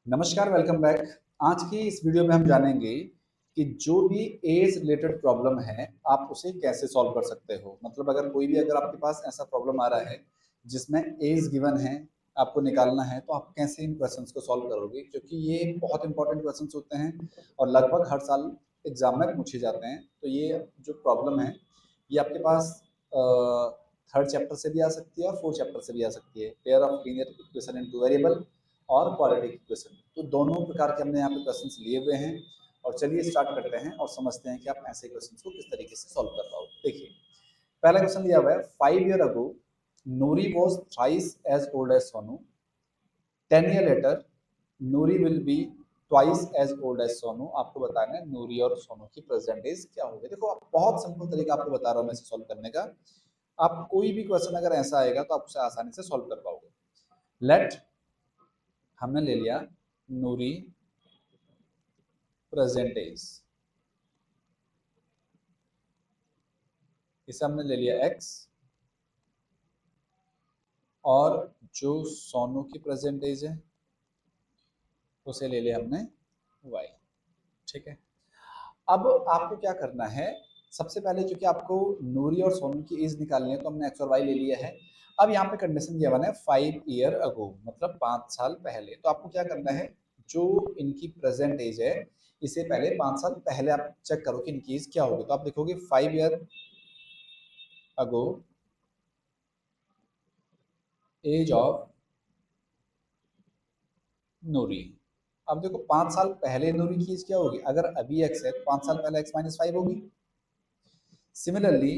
नमस्कार, welcome back. आज की इस वीडियो में हम जानेंगे कि जो भी एज रिलेटेड प्रॉब्लम है, आप उसे कैसे सॉल्व कर सकते हो। मतलब अगर आपके पास ऐसा प्रॉब्लम आ रहा है जिसमें एज गिवन है, आपको निकालना है, तो आप कैसे इन क्वेश्चंस को सॉल्व करोगे, क्योंकि ये बहुत इंपॉर्टेंट क्वेश्चंस होते हैं और लगभग हर साल एग्जाम में पूछे जाते हैं। तो ये जो प्रॉब्लम है, ये आपके पास थर्ड चैप्टर से भी आ सकती है और फोर्थ चैप्टर से भी आ सकती है। Pair of linear equation into variable और क्वाड्रेटिक इक्वेशन, तो दोनों प्रकार के हमने यहाँ पे क्वेश्चंस लिए हुए हैं। और चलिए स्टार्ट करते हैं और समझते हैं कि आप ऐसे क्वेश्चंस को किस तरीके से सॉल्व कर पाओगे। देखिए, पहला क्वेश्चन दिया हुआ है, 5 years ago Noori was thrice as old as Sonu, 10 years later Noori will be twice as old as Sonu. आपको बताना है नूरी और सोनू की प्रेजेंट एज क्या होगी। देखो, आप बहुत सिंपल तरीका आपको बता रहा हूँ मैं इसे सॉल्व करने का। आप कोई भी क्वेश्चन अगर ऐसा आएगा तो आप उसे आसानी से सॉल्व कर पाओगे। लेट, हमने ले लिया नूरी प्रेजेंट एज, इसे हमने ले लिया x, और जो सोनू की प्रेजेंट एज है उसे ले लिया हमने y। ठीक है, अब आपको क्या करना है, सबसे पहले क्योंकि आपको नूरी और सोनू की एज निकालनी है तो हमने x और y ले लिया है। अब यहाँ पे कंडीशन दिया हुआ है 5 years ago, मतलब 5 साल पहले। तो आपको क्या करना है, जो इनकी प्रेजेंट एज है इसे पहले 5 साल पहले आप चेक करो कि इनकी एज क्या होगी। तो आप देखोगे 5 years ago एज ऑफ नूरी। अब देखो, 5 साल पहले नूरी की एज क्या होगी, अगर अभी एक्स है तो 5 साल पहले एक्स माइनस 5 होगी। Similarly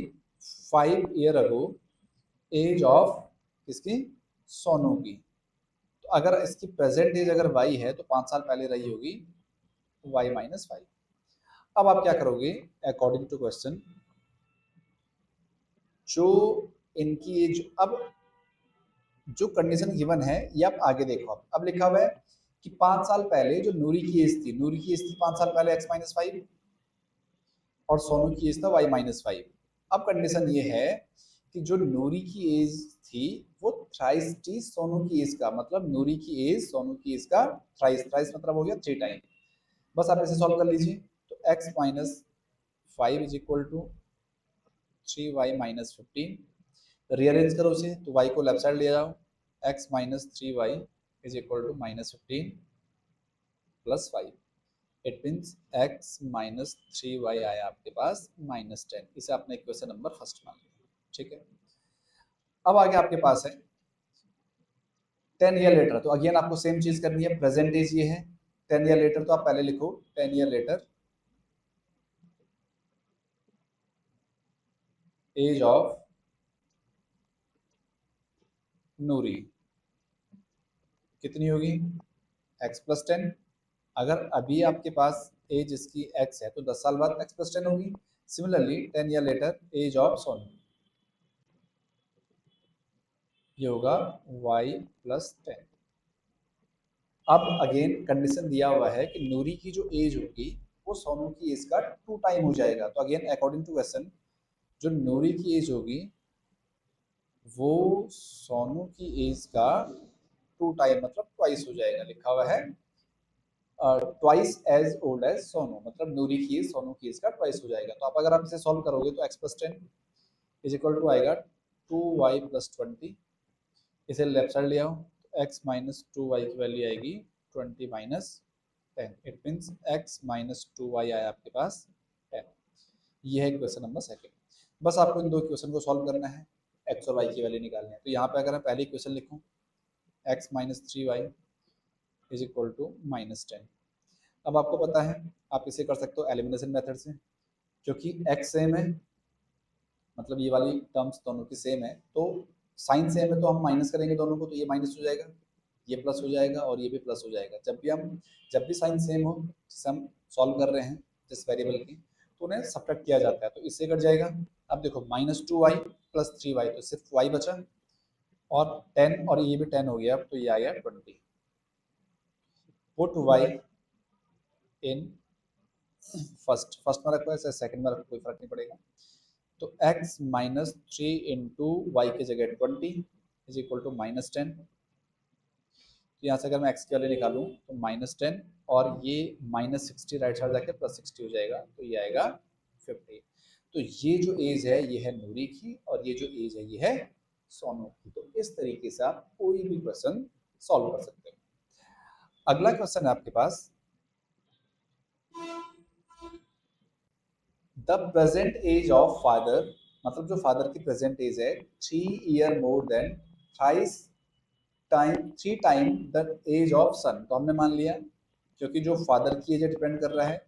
5 years ago age of किसकी, सोनू की। तो अगर इसकी प्रेजेंट एज अगर वाई है तो 5 साल पहले रही होगी वाई माइनस 5। अब आप क्या करोगे, अकॉर्डिंग टू क्वेश्चन, जो इनकी एज, अब जो कंडीशन गिवन है ये आप आगे देखो। अब लिखा हुआ है कि 5 साल पहले जो नूरी की एज थी, नूरी की एज थी 5 साल पहले एक्स माइनस 5, और सोनू की एज था वाई माइनस 5। अब कंडीशन ये है कि जो नूरी की एज थी वो थ्राइस थी सोनू की एज का, मतलब नूरी की एज सोनू की एज का थ्राइस, थ्राइस मतलब हो गया 3 टाइम। बस आप इसे सॉल्व कर लीजिए। तो x minus 5 is equal to 3y-15। Rearrange करो उसे तो y को लेफ्ट साइड ले जाओ, x minus 3y is equal to -15 plus 5। It means x minus 3y आया आपके पास -10। इसे आपने इक्वेशन नंबर फर्स्ट मान लिया। ठीक है, अब आगे आपके पास है 10 years लेटर। तो अगेन आपको सेम चीज करनी है, प्रेजेंट एज ये है 10 years लेटर। तो आप पहले लिखो 10 years लेटर एज ऑफ नूरी कितनी होगी, x प्लस 10। अगर अभी आपके पास एज इसकी x है तो 10 साल बाद x प्लस 10 होगी। Similarly 10 years later age of Sonu, ये होगा y प्लस 10। अब अगेन कंडीशन दिया हुआ है कि नूरी की जो एज होगी वो सोनू की एज का 2 टाइम हो जाएगा। तो अगेन अकॉर्डिंग टू क्वेश्चन, जो नूरी की एज होगी वो सोनू की एज का 2 टाइम मतलब ट्वाइस हो जाएगा। लिखा हुआ है twice as old as Sonu, मतलब नूरी की एज सोनू की एज का ट्वाइस हो जाएगा। तो आप अगर आप इसे सॉल्व करोगे तो x plus 10 is equal to आएगा 2y प्लस 20। इसे लेफ्ट साइड ले आओ तो x माइनस 2y की वैल्यू आएगी 20 minus 10। It means x minus 2y आया आपके पास 10। ये है क्वेश्चन नंबर सेकंड। बस आपको इन दो क्वेश्चन को सॉल्व करना है, x और y की वैल्यू निकालनी है। तो यहाँ पे अगर मैं पहले क्वेश्चन लिखूँ x minus 3y is equal to -10। अब आपको पता है आप इसे कर सकते हो एलिमिनेशन मेथड से, क्योंकि x सेम है, मतलब ये वाली टर्म्स दोनों की सेम है, तो साइन सेम है तो हम माइनस करेंगे दोनों को, तो ये माइनस हो जाएगा, ये प्लस हो जाएगा और ये भी प्लस हो जाएगा। जब भी साइन सेम हो, जिसे हम सॉल्व कर रहे हैं जिस वेरिएबल की, तो उन्हें सब्ट्रैक्ट किया जाता है, तो इससे कट जाएगा। अब देखो -2y प्लस 3y, तो सिर्फ y बचा, और 10 और ये भी 10 हो गया, अब तो ये आ गया 20। Put y in first, first में रखो ऐसे, सेकंड में रखो, कोई फर्क नहीं पड़ेगा। तो x माइनस 3 इंटू वाई की जगह 20 इज इक्वल टू -10। तो यहाँ से अगर मैं x की वैल्यू निकालूँ तो -10 और ये -60 राइट साइड जाके +60 हो जाएगा, तो ये आएगा 50। तो ये जो एज है ये है नूरी की और ये जो एज है ये है सोनू की। तो इस तरीके से आप कोई भी क्वेश्चन सॉल्व कर सकते हो। अगला क्वेश्चन है आपके पास, the present age of father, मतलब जो फादर की प्रेजेंट एज है 3 year more than thrice time 3 time the age of son. तो हमने मान लिया क्योंकि जो फादर की एज डिपेंड कर रहा है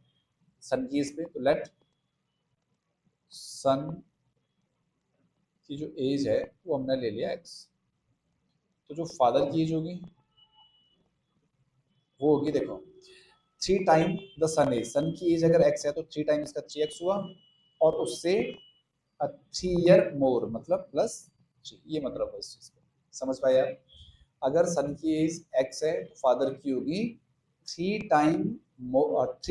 सन की एज पे, तो लेट सन की जो एज है वो हमने ले लिया x। तो जो फादर की एज होगी वो होगी, देखो 3 टाइम द सन एज, सन की एज अगर x है तो 3 टाइम इसका 3x हुआ और उससे 3 ईयर मोर मतलब +3, ये मतलब है इस चीज का। समझ पाए आप? अगर सन की एज x है तो फादर की होगी 3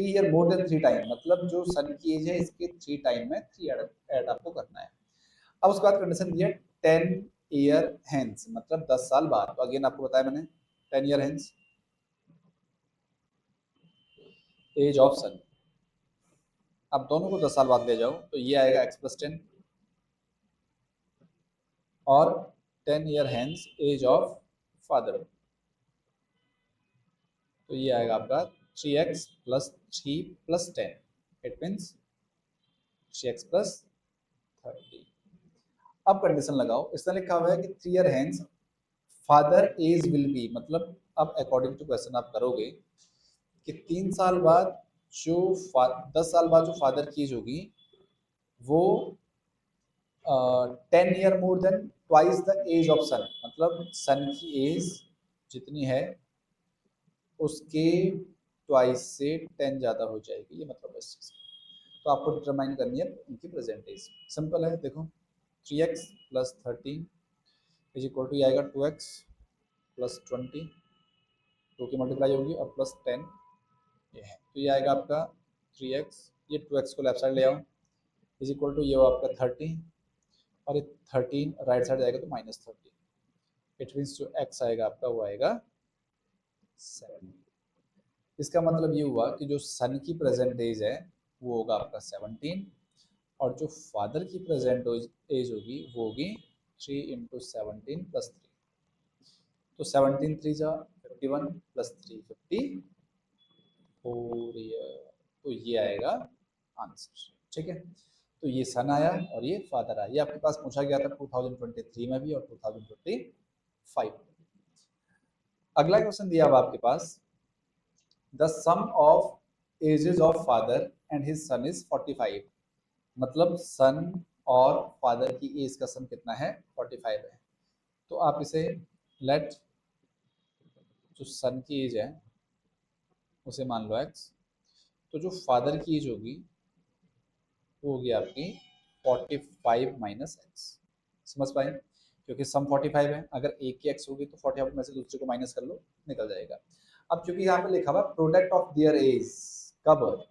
ईयर मोर देन 3 टाइम, मतलब जो सन की एज है इसके 3 टाइम में 3 ऐड आपको करना है। अब उसके बाद कंडीशन दिया 10 ईयर हेंस, मतलब 10 साल बाद। तो अगेन आपको बताया मैंने 10 ईयर हेंस एज ऑफ सन। अब दोनों को 10 साल बाद ले जाओ तो ये आएगा x+10 और 10 year hence age of father, तो ये आएगा आपका 3x + 3 + 10, इट मीन्स 3x + 30। अब कंडीशन लगाओ, इसने लिखा हुआ है कि 3 year hence father age will be, मतलब अब अकॉर्डिंग टू क्वेश्चन आप करोगे कि 3 साल बाद जो 10 साल बाद जो फादर की एज होगी वो 10 year more than twice the age of son, मतलब सन की एज जितनी है उसके ट्वाइस से 10 ज़्यादा हो जाएगी, ये मतलब है इस चीज़ का। तो आपको डिटरमाइन करनी है इनकी प्रेजेंट एज। सिंपल है, देखो 3x + 13 इज इक्वल टू, ये आएगा 2x + 20, 2 की मल्टीप्लाई होगी और +10 ये है, तो ये आएगा आपका 3x, ये 2x को लेफ्ट साइड ले आओ इज इक्वल टू ये हो आपका 30 और ये 13 राइट साइड जाएगा तो -30, इट मीन्स जो x आएगा आपका वो आएगा 7। इसका मतलब ये हुआ कि जो सन की प्रेजेंट एज है वो होगा आपका 17 और जो फादर की प्रेजेंट एज होगी वो होगी 3 × 17 + 3, तो 17 3 जा 51 + 3 54 ईयर, तो ये आएगा आंसर। ठीक है, तो ये सन आया और ये फादर आया। ये आपके पास पूछा गया था 2023 में भी और 2025 में। अगला क्वेश्चन दिया हुआ आपके पास, the sum of ages of father and his son is 45, मतलब सन और फादर की एज का सम कितना है 45 है। तो आप इसे लेट जो सन की एज है उसे मान लो x, तो जो फादर की एज होगी वो होगी आपकी 45 - x। समझ पाए? क्योंकि सम 45 है, अगर एक की x होगी तो 45 में से दूसरे को माइनस कर लो, निकल जाएगा। अब क्योंकि यहाँ पे लिखा हुआ प्रोडक्ट ऑफ दियर एज, कब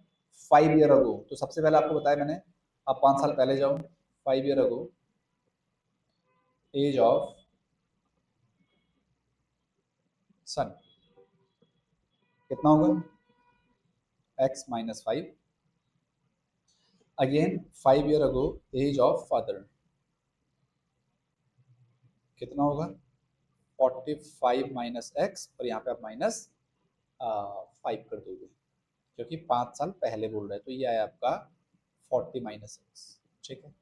5 ईयर अगो, तो सबसे पहले आपको बताया मैंने, आप 5 साल पहले जाओ, 5 year ago age of son कितना होगा x - 5, again 5 year ago age of father कितना होगा 45 - x, और यहाँ पे आप -5 कर दोगे क्योंकि 5 साल पहले बोल रहे हैं, तो ये आया आपका 40 - x। ठीक है,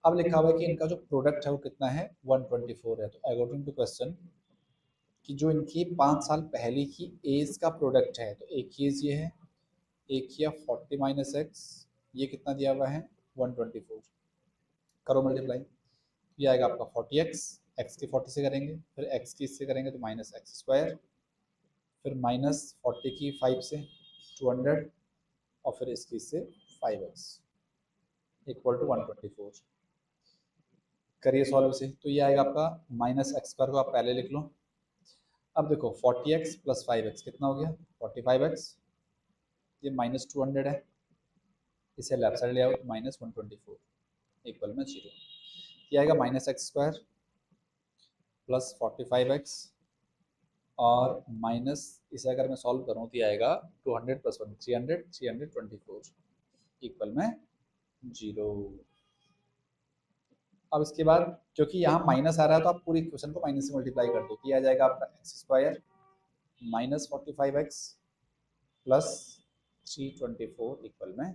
अब लिखा हुआ है कि इनका जो प्रोडक्ट है वो कितना है 124 है। तो अकॉर्डिंग टू क्वेश्चन कि जो इनकी 5 साल पहले की एज का प्रोडक्ट है, तो एक की एज ये है, एक किया 40 - x, ये कितना दिया हुआ है 124, करो मल्टीप्लाई, ये आएगा आपका 40x, x की 40 से करेंगे, फिर x की इससे करेंगे तो -x², फिर -40 की 5 से 200 और फिर इसकी इससे 5x इक्वल टू 124। करिए सॉल्व से, तो ये आएगा आपका -x² को आप पहले लिख लो। अब देखो 40x + 5x कितना हो गया 45x, ये -200 है, इसे लेफ्ट साइड ले आओ तो -124 इक्वल में 0, ये आएगा -x² + 45x और माइनस इसे अगर मैं सॉल्व करूँ तो ये आएगा 200 प्लस 1 300 324 इक्वल में 0। अब इसके बाद क्योंकि यहाँ माइनस आ रहा है तो आप पूरी क्वेश्चन को माइनस से मल्टीप्लाई कर दो, किया जाएगा आपका x square minus 45x plus 324 equal में।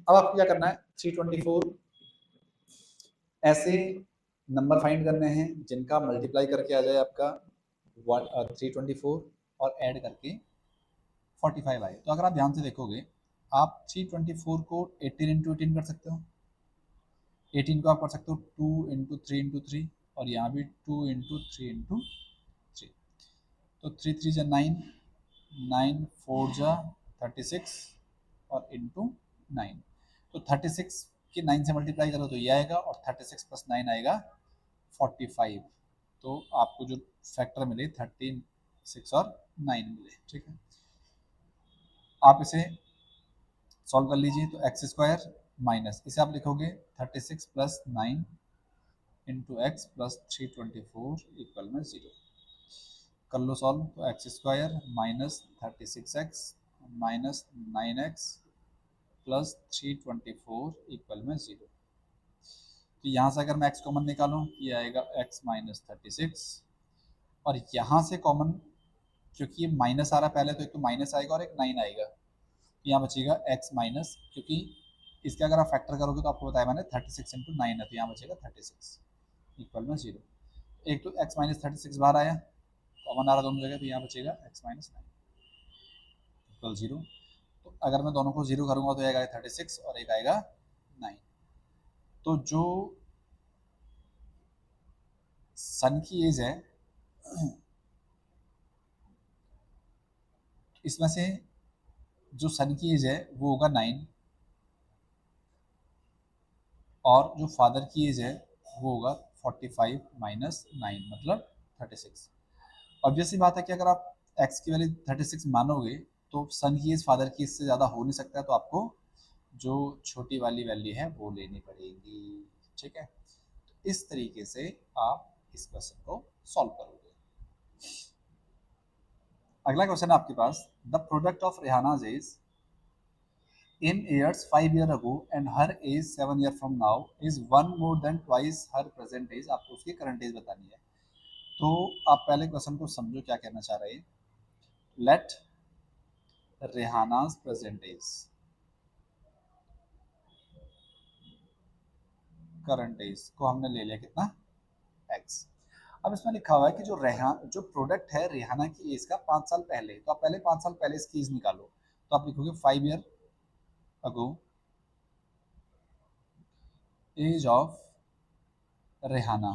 अब आपको क्या करना है, 324 ऐसे नंबर फाइंड करने हैं जिनका मल्टीप्लाई करके आ जाए आपका 324 और ऐड करके 45 आए। तो अगर आप ध्यान से देखोगे आप 324 को 18 इंटू 18 कर सकते हो, 18 को आप कर सकते हो 2 इंटू 3 इंटू 3 और यहाँ भी 2 इंटू 3 इंटू 3। तो 3 3 जा 9, 9 4 जा 36 और इंटू 9। तो 36 के 9 से मल्टीप्लाई करो तो ये आएगा और 36 प्लस 9 आएगा 45। तो आपको जो फैक्टर मिले 13 6 और 9 मिले। ठीक है, आप इसे सॉल्व कर लीजिए। तो एक्स स्क्वायर माइनस इसे आप लिखोगे 36 plus 9 into x plus 324 equal में 0। कर लो सॉल्व। तो x square minus 36x minus 9x plus 324 equal में 0। तो यहाँ से अगर मैं x कॉमन निकालूँ ये आएगा x माइनस 36 और यहाँ से कॉमन क्योंकि ये माइनस आ रहा है पहले तो एक तो माइनस आएगा और एक 9 आएगा, तो यहाँ बचेगा x माइनस, क्योंकि इसके अगर आप फैक्टर करोगे तो आपको बताया मैंने 36 इंटू 9 है, तो यहाँ बचेगा 36 इक्वल में 0। एक तो x माइनस 36 बाहर आया, कॉमन आ रहा दोनों जगह, तो यहाँ बचेगा x माइनस 9 इक्वल 0। तो अगर मैं दोनों को 0 करूँगा तो एक आएगा 36 और एक आएगा 9। तो जो सन की एज है इसमें से जो सन की एज है वो होगा 9 और जो फादर की एज है वो होगा 45 माइनस 9 मतलब 36। ऑब्वियसली बात है कि अगर आप x की वैल्यू 36 मानोगे तो सन की एज फादर की एज से ज़्यादा हो नहीं सकता है, तो आपको जो छोटी वाली वैल्यू है वो लेनी पड़ेगी। ठीक है, तो इस तरीके से आप इस क्वेश्चन को सॉल्व करोगे। अगला क्वेश्चन है आपके पास, the product of Rehana age in years 5 year ago and her age 7 year from now is one more than twice her present age। आपको उसकी करंट एज बतानी है। तो आप पहले क्वेश्चन को समझो क्या कहना चाह रहे हैं। Let Rehana's present age current age को हमने ले लिया कितना x। अब इसमें लिखा हुआ है कि जो प्रोडक्ट है रेहाना की एज का 5 साल पहले, तो आप पहले 5 साल पहले इसकी एज निकालो। तो आप लिखोगे 5 year ago age of Rehana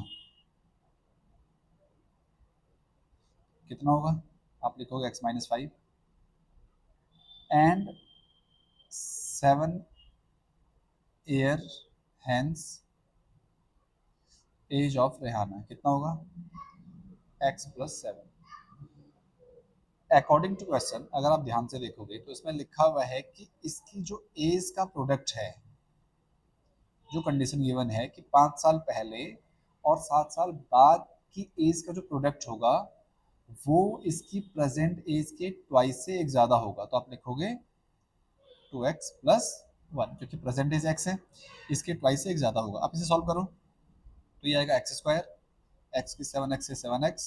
कितना होगा, आप लिखोगे x minus 5 and 7 year hence age of Rehana कितना होगा x plus 7। According to question अगर आप ध्यान से देखोगे तो इसमें लिखा हुआ है कि इसकी जो एज का प्रोडक्ट है, जो कंडीशन गिवन है कि 5 साल पहले और 7 साल बाद की एज का जो प्रोडक्ट होगा वो इसकी प्रेजेंट एज के ट्वाइस से एक ज़्यादा होगा। तो आप लिखोगे 2x प्लस 1, क्योंकि प्रेजेंट एज x है, इसके ट्वाइस से एक ज़्यादा होगा। आप इसे सॉल्व करो तो ये आएगा एक्स स्क्वायर, एक्स की 7x से 7x,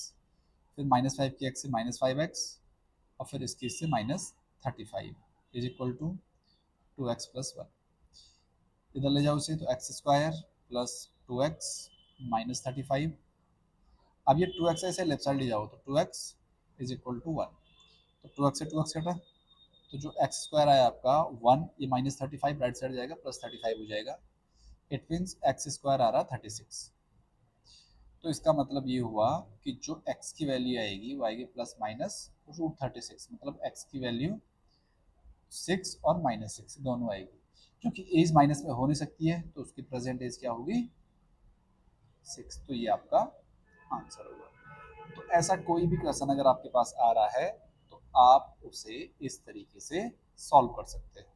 फिर माइनस 5 की x से माइनस 5x और फिर इसकी इससे minus 35 is equal to 2x plus 1। इधर ले जाओ इसे तो x square plus 2x minus 35। अब ये 2x ऐसे लेफ्ट साइड ले जाओ तो 2x इज इक्वल टू 1। तो 2x से 2x कटा तो जो एक्स स्क्वायर आया आपका 1, ये माइनस 35 राइट साइड जाएगा प्लस 35 हो जाएगा। इट मीन्स एक्स स्क्वायर आ रहा 36। तो इसका मतलब ये हुआ कि जो x की वैल्यू आएगी वो आएगी प्लस माइनस रूट 36, मतलब x की वैल्यू 6 और माइनस 6 दोनों आएगी। क्योंकि एज माइनस में हो नहीं सकती है तो उसकी प्रेजेंट एज क्या होगी 6। तो ये आपका आंसर होगा। तो ऐसा कोई भी क्वेश्चन अगर आपके पास आ रहा है तो आप उसे इस तरीके से सॉल्व कर सकते हैं।